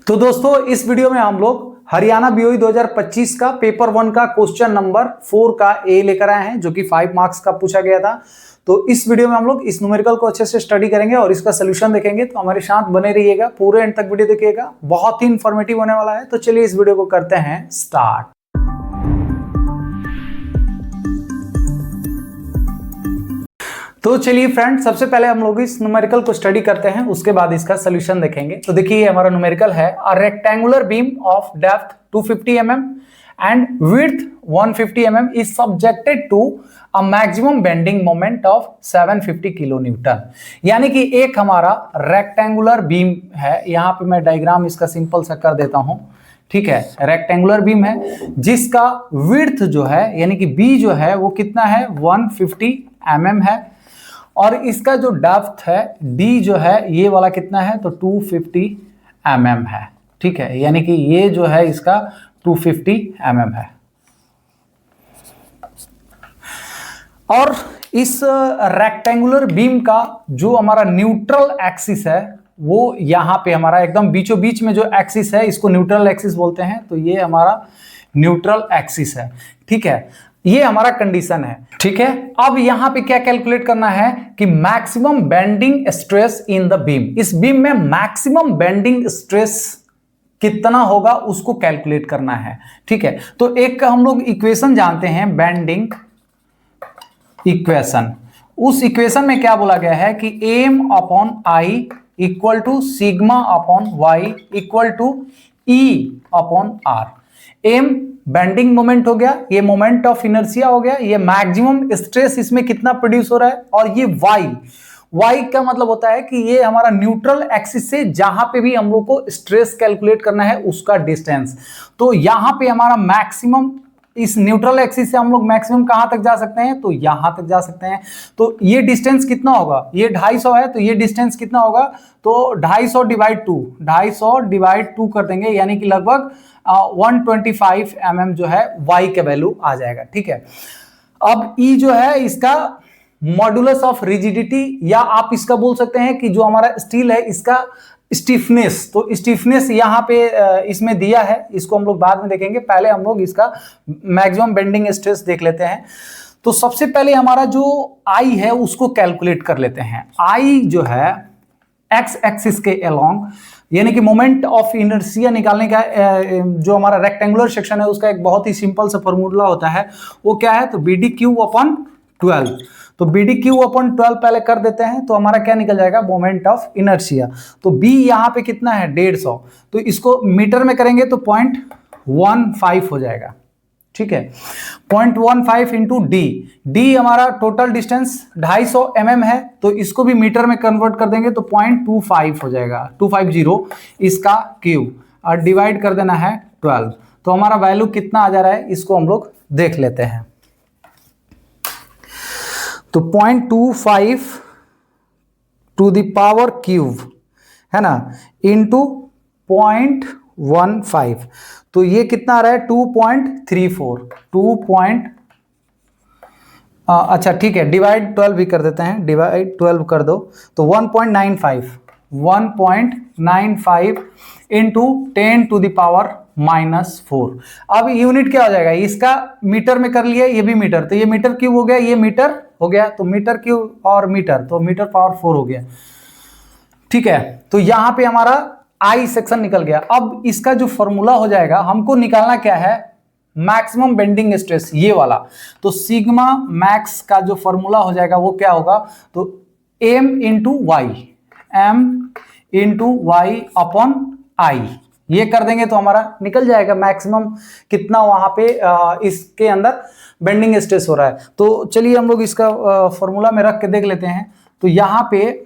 तो दोस्तों इस वीडियो में हम लोग हरियाणा बीओई 2025 का पेपर 1 का क्वेश्चन नंबर 4 का ए लेकर आए हैं, जो कि 5 मार्क्स का पूछा गया था। तो इस वीडियो में हम लोग इस न्यूमेरिकल को अच्छे से स्टडी करेंगे और इसका सोल्यूशन देखेंगे। तो हमारे साथ बने रहिएगा, पूरे एंड तक वीडियो देखिएगा, बहुत ही इंफॉर्मेटिव होने वाला है। तो चलिए इस वीडियो को करते हैं स्टार्ट। तो चलिए फ्रेंड, सबसे पहले हम लोग इस न्यूमेरिकल को स्टडी करते हैं, उसके बाद इसका सोल्यूशन देखेंगे। तो देखिए ये हमारा न्यूमेरिकल है, a rectangular beam of depth 250 mm and width 150 mm is subjected to a maximum bending moment of 750 kilo newton. यानी कि एक हमारा रेक्टेंगुलर बीम है, यहाँ पे मैं डायग्राम इसका सिंपल सा कर देता हूं। ठीक है, रेक्टेंगुलर बीम है जिसका विड्थ जो है यानी कि बी जो है वो कितना है 150 mm है, और इसका जो डेप्थ है डी जो है ये वाला कितना है तो 250 mm है। ठीक है, यानी कि ये जो है इसका 250 mm है। और इस रेक्टेंगुलर बीम का जो हमारा न्यूट्रल एक्सिस है वो यहाँ पे हमारा एकदम बीचों बीच में जो एक्सिस है इसको न्यूट्रल एक्सिस बोलते हैं। तो ये हमारा न्यूट्रल एक्सिस है। ठीक है, ये हमारा कंडीशन है। ठीक है, अब यहां पे क्या कैलकुलेट करना है कि maximum bending stress in the beam, इस बीम में मैक्सिमम बेंडिंग स्ट्रेस कितना होगा उसको कैलकुलेट करना है। ठीक है, तो एक का हम लोग इक्वेशन जानते हैं, बेंडिंग इक्वेशन। उस इक्वेशन में क्या बोला गया है कि M upon I equal to sigma upon Y equal to E upon R. M bending moment हो गया, ये मोमेंट ऑफ इनर्शिया हो गया, ये मैक्सिमम स्ट्रेस इसमें कितना प्रोड्यूस हो रहा है, और ये वाई का मतलब होता है कि ये हमारा न्यूट्रल एक्सिस से जहां पे भी हम लोग को स्ट्रेस कैलकुलेट करना है उसका डिस्टेंस। तो यहां पे हमारा मैक्सिमम, इस न्यूट्रल एक्सिस से हम लोग मैक्सिमम कहां तक जा सकते हैं तो यहां तक जा सकते हैं। तो ये डिस्टेंस कितना होगा, ये 250 है, तो ये डिस्टेंस कितना होगा तो 250 डिवाइड 2 कर देंगे, यानी कि लगभग 125 mm जो है y के वैल्यू आ जाएगा। ठीक है, अब E जो है इसका मॉडुलस ऑफ रिजिडिटी, या आप इसका बोल सकते हैं कि जो हमारा स्टील है इसका स्टिफनेस। तो स्टिफनेस यहाँ पे इसमें दिया है, इसको हम लोग बाद में देखेंगे, पहले हम लोग इसका मैक्सिमम बेंडिंग स्ट्रेस देख लेते हैं। तो सबसे पहले हमारा जो I है उसको कैलकुलेट कर लेते हैं। I जो है एक्स एक्सिस के अलोंग, यानी कि मोमेंट ऑफ इनर्शिया निकालने का जो हमारा रेक्टेंगुलर सेक्शन है उसका एक बहुत ही सिंपल सा फॉर्मूला होता है, वो क्या है तो बी डी क्यू अपॉन 12। तो बी डी क्यू अपॉन 12 पहले कर देते हैं, तो हमारा क्या निकल जाएगा मोमेंट ऑफ इनर्शिया। तो बी यहाँ पे कितना है 150, तो इसको मीटर में करेंगे तो 0.15 हो जाएगा। ठीक है, 0.15 इंटू डी हमारा टोटल डिस्टेंस 250 mm है, तो इसको भी मीटर में कन्वर्ट कर देंगे तो 0.25 हो जाएगा, 250 इसका क्यूब, और डिवाइड कर देना है 12। तो हमारा वैल्यू कितना आ जा रहा है इसको हम लोग देख लेते हैं। तो 0.25 टू द पावर क्यूब है ना, इंटू 0.15, तो ये कितना आ रहा है 2.34 अच्छा ठीक है, डिवाइड 12 भी कर देते हैं, डिवाइड 12 कर दो तो 1.95 इंटू 10 टू द पावर -4। अब यूनिट क्या हो जाएगा, इसका मीटर में कर लिया, ये भी मीटर, तो ये मीटर क्यूब हो गया, ये मीटर हो गया, तो मीटर क्यूब और मीटर, तो मीटर पावर 4 हो गया। ठीक है, तो यहां पे हमारा आई सेक्शन निकल गया। अब इसका जो फॉर्मूला हो जाएगा, हमको निकालना क्या है मैक्सिमम बेंडिंग स्ट्रेस, ये वाला। तो सिग्मा मैक्स का जो फॉर्मूला हो जाएगा वो क्या होगा तो m into Y upon I, ये कर देंगे तो हमारा निकल जाएगा मैक्सिमम कितना वहां पे इसके अंदर बेंडिंग स्ट्रेस हो रहा है। तो चलिए हम लोग इसका फॉर्मूला में रख के देख लेते हैं। तो यहां पे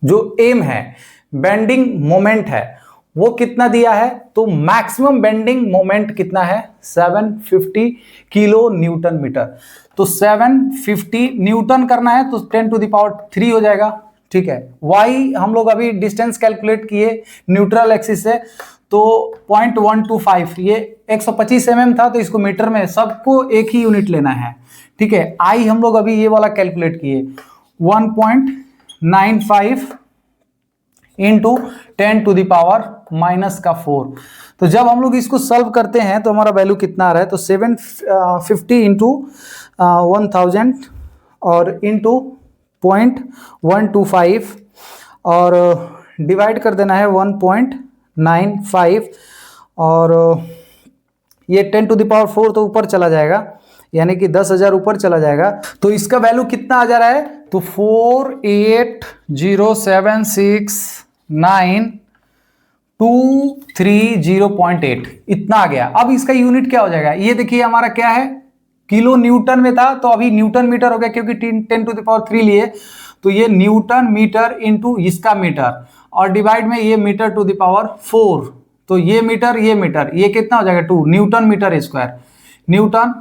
जो एम है बेंडिंग मोमेंट है वो कितना दिया है, तो मैक्सिमम बेंडिंग मोमेंट कितना है 750 किलो न्यूटन मीटर। तो 750 न्यूटन करना है तो 10 टू द पावर 3 हो जाएगा। ठीक है, y हम लोग अभी डिस्टेंस कैलकुलेट किए न्यूट्रल एक्सिस से, तो 0.125, ये 125 mm था, तो इसको मीटर में सबको एक ही यूनिट लेना है। ठीक है, I हम लोग अभी ये वाला कैलकुलेट किए 1.95 into 10 to the power minus का 4। तो जब हम लोग इसको सॉल्व करते हैं तो हमारा वैल्यू कितना आ रहा है, तो 750 इंटू 1000 और इंटू 0.125 और डिवाइड कर देना है 1.95 और ये 10 टू द पावर 4 तो ऊपर चला जाएगा, यानी कि 10,000 ऊपर चला जाएगा। तो इसका वैल्यू कितना आ जा रहा है, तो 480769230.8 इतना आ गया। अब इसका यूनिट क्या हो जाएगा, ये देखिए हमारा क्या है, किलो न्यूटन में था तो अभी न्यूटन मीटर हो गया, क्योंकि 10 टू द पावर 3 लिए, तो ये न्यूटन मीटर इंटू इसका मीटर और डिवाइड में ये मीटर टू द पावर 4, तो ये मीटर ये कितना हो जाएगा 2 newton metre square. Newton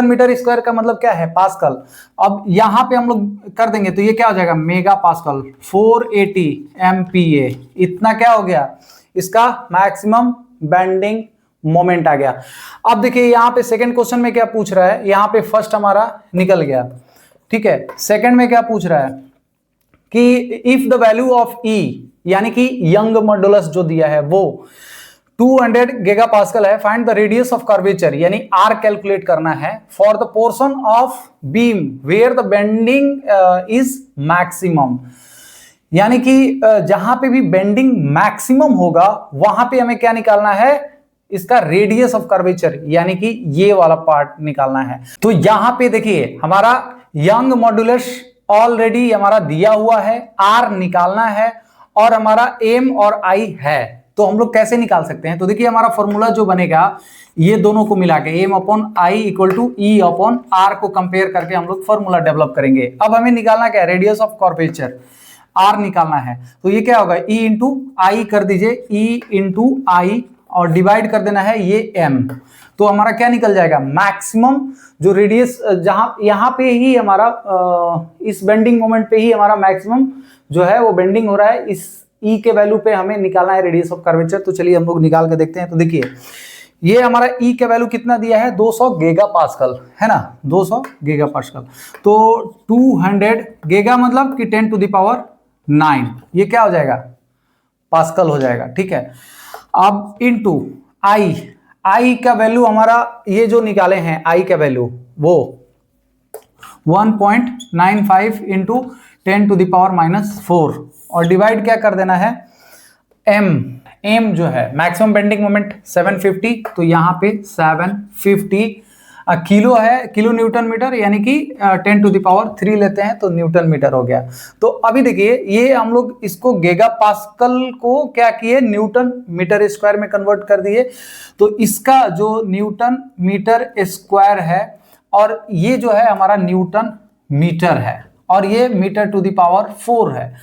metre square का मतलब क्या है, पास्कल। अब यहां पे हम लोग कर देंगे तो ये क्या हो जाएगा, मेगा पास्कल। 480 MPa इतना क्या हो गया, इसका मैक्सिमम बेंडिंग मोमेंट आ गया। अब देखिए यहाँ पे सेकंड क्वेश्चन में क्या पूछ रहा है, यहाँ पे फर्स्ट हमारा निकल गया, ठीक है। सेकंड में क्या पूछ रहा है कि if the value of E यानी कि यंग मॉडुलस जो दिया है वो 200 गीगा पास्कल है, find the radius of curvature यानी R कैलकुलेट करना है for the portion of beam where the bending is maximum, यानी कि जहां पे भी बेंडिंग मैक्सिमम होगा वहां पे हमें क्या निकालना है, इसका रेडियस ऑफ कर्वेचर यानी कि ये वाला पार्ट निकालना है। तो यहां पे देखिए हमारा यंग मॉडुलस ऑलरेडी हमारा दिया हुआ है, R निकालना है और हमारा M और I है, तो हम लोग कैसे निकाल सकते हैं। तो देखिए हमारा फॉर्मूला जो बनेगा ये दोनों को मिला के M/I इक्वल टू E/R को कंपेयर करके हम लोग फॉर्मूला डेवलप करेंगे। अब हमें निकालना क्या है, रेडियस ऑफ कर्वेचर R निकालना है, तो ये क्या होगा E/I कर दीजिए, E/I और डिवाइड कर देना है ये M, तो हमारा क्या निकल जाएगा, मैक्सिमम जो रेडियस जहां यहां पे ही हमारा इस बेंडिंग मोमेंट पे ही हमारा मैक्सिमम जो है वो बेंडिंग हो रहा है, इस E के वैल्यू पे हमें निकालना है रेडियस ऑफ कर्वेचर। तो चलिए हम लोग निकाल के देखते हैं। तो देखिए ये हमारा E का वैल्यू कितना दिया है, 200 गीगा पास्कल है ना, 200 गीगा पास्कल। तो 200 गीगा मतलब कि 10 टू द पावर 9, ये क्या हो जाएगा, पास्कल हो जाएगा, ठीक है। अब इनटू I का वैल्यू हमारा ये जो निकाले हैं I का वैल्यू वो 1.95 इंटू 10 टू द पावर -4 और डिवाइड क्या कर देना है M जो है मैक्सिमम बेंडिंग मोमेंट 750, तो यहाँ पे 750 किलो है, किलो न्यूटन मीटर यानी कि 10 टू द पावर 3 लेते हैं तो न्यूटन मीटर हो गया। तो अभी देखिए ये हम लोग इसको गीगा पास्कल को क्या किए, न्यूटन मीटर स्क्वायर में कन्वर्ट कर दिए, तो इसका जो न्यूटन मीटर स्क्वायर है और ये जो है हमारा न्यूटन मीटर है और ये मीटर टू द पावर 4 है,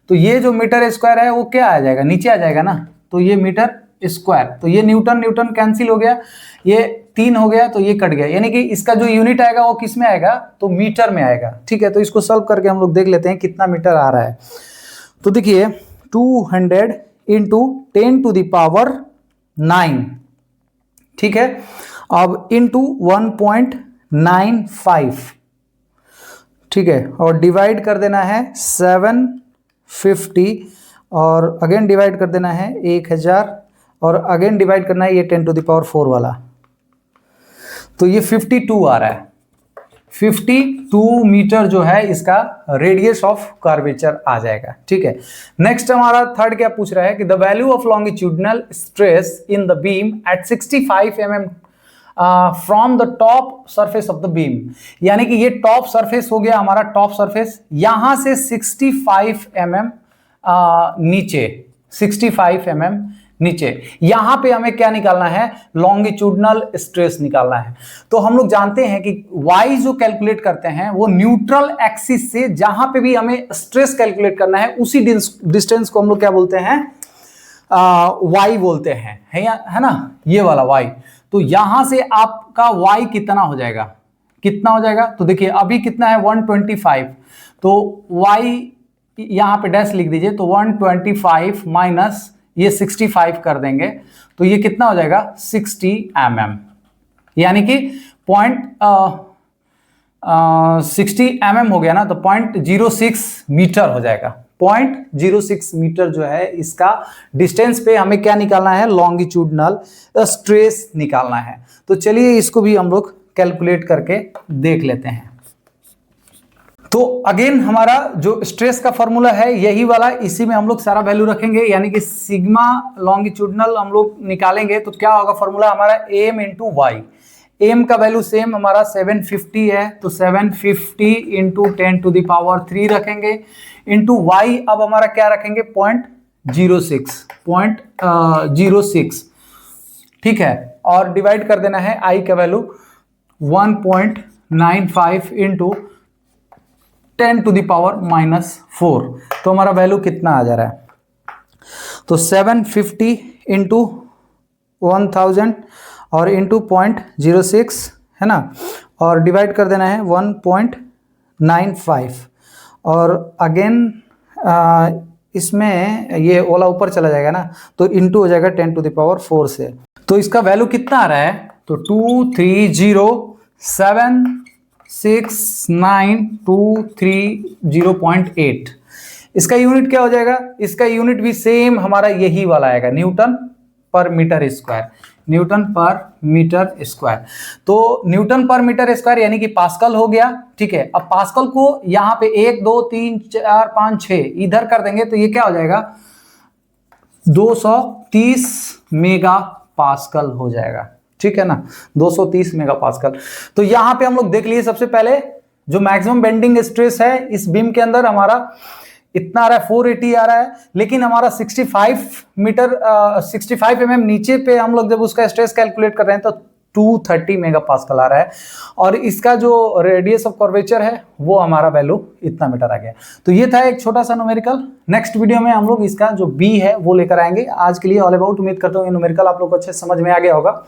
तो ये जो मीटर स्क्वायर है वो क्या आ जाएगा, नीचे आ जाएगा ना, तो ये मीटर स्क्वायर, तो ये न्यूटन न्यूटन कैंसिल हो गया, ये 3 हो गया तो ये कट गया, यानी कि इसका जो यूनिट आएगा वो किस में आएगा, तो मीटर में आएगा, ठीक है। तो इसको सॉल्व करके हम लोग देख लेते हैं कितना मीटर आ रहा है। तो देखिए 200 इंटू 10 टू द पावर 9, ठीक है, अब इंटू 1.95, ठीक है, और डिवाइड कर देना है 750 और अगेन डिवाइड कर देना है 1000 और अगेन डिवाइड करना है ये 10 टू द पावर 4 वाला, तो ये 52 आ रहा है। 52 मीटर जो है इसका रेडियस ऑफ कर्वेचर आ जाएगा, ठीक है। नेक्स्ट हमारा थर्ड क्या पूछ रहा है कि the value of longitudinal stress in the beam at 65 mm from the top surface of the beam, यानी कि ये टॉप सरफेस हो गया हमारा, टॉप सरफेस यहां से 65 mm नीचे, 65 mm नीचे, यहां पे हमें क्या निकालना है, लॉन्गिट्यूडनल स्ट्रेस निकालना है। तो हम लोग जानते हैं कि y जो कैलकुलेट करते हैं वो न्यूट्रल एक्सिस से जहां पे भी हमें स्ट्रेस कैलकुलेट करना है उसी डिस्टेंस को हम लोग क्या बोलते हैं, y बोलते हैं, है ना, ये वाला y। तो यहां से आपका y कितना हो जाएगा, कितना हो जाएगा, तो देखिए अभी कितना है 125, तो y यहां पे डैश लिख दीजिए, तो 125 माइनस ये 65 कर देंगे तो ये कितना हो जाएगा 60 mm, यानी कि 60 mm हो गया ना, तो 0.06 मीटर हो जाएगा, 0.06 मीटर जो है इसका डिस्टेंस पे हमें क्या निकालना है, लॉन्गिट्यूडनल स्ट्रेस निकालना है। तो चलिए इसको भी हम लोग कैलकुलेट करके देख लेते हैं। तो अगेन हमारा जो स्ट्रेस का फॉर्मूला है यही वाला, इसी में हम लोग सारा वैल्यू रखेंगे, यानी कि सिग्मा लॉन्गिट्यूडनल हम लोग निकालेंगे तो क्या होगा फॉर्मूला हमारा एम इंटू वाई। एम का वैल्यू सेम हमारा 750 है, तो 750 इंटू 10⁻³ रखेंगे, इंटू वाई अब हमारा क्या रखेंगे 0.06, ठीक है, और डिवाइड कर देना है आई का वैल्यू 1.95 इंटू 10⁻⁻4। तो हमारा वैल्यू कितना आ जा रहा है, तो 750 इंटू 1000 और इंटू 0.06 है ना, और डिवाइड कर देना है 1.95, और अगेन इसमें ये वाला ऊपर चला जाएगा ना, तो इंटू हो जाएगा 10⁻4 से। तो इसका वैल्यू कितना आ रहा है, तो 230769230.8। इसका यूनिट क्या हो जाएगा, इसका यूनिट भी सेम हमारा यही वाला आएगा, न्यूटन पर मीटर स्क्वायर, न्यूटन पर मीटर स्क्वायर। तो न्यूटन पर मीटर स्क्वायर यानी कि पास्कल हो गया, ठीक है। अब पास्कल को यहाँ पे 1 2 3 4 5 6 इधर कर देंगे तो ये क्या हो जाएगा 230 मेगा पास्कल हो जाएगा, ठीक है ना, 230 मेगा पास्कल। तो यहां पे हम लोग देख लिए सबसे पहले जो मैक्सिमम बेंडिंग स्ट्रेस है इस बीम के अंदर हमारा इतना आ रहा है 480 आ रहा है, लेकिन हमारा 65 mm नीचे पे हम लोग जब उसका स्ट्रेस कैलकुलेट कर रहे हैं तो 230 मेगा पास्कल आ रहा है, और इसका जो रेडियस ऑफ कर्वेचर है वो हमारा वैल्यू इतना मीटर आ गया। तो ये था एक छोटा सा न्यूमेरिकल। नेक्स्ट वीडियो में हम लोग इसका जो बी है वो लेकर आएंगे। आज के लिए ऑल अबाउट, उम्मीद करता हूँ ये न्यूमेरिकल आप लोग को अच्छे समझ में आ गया होगा।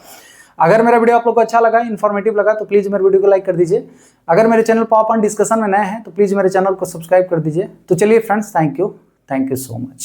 अगर मेरा वीडियो आप लोग को अच्छा लगा, इन्फॉर्मेटिव लगा, तो प्लीज मेरे वीडियो को लाइक कर दीजिए। अगर मेरे चैनल पॉप ऑन डिस्कशन में नए हैं तो प्लीज मेरे चैनल को सब्सक्राइब कर दीजिए। तो चलिए friends, thank you so much.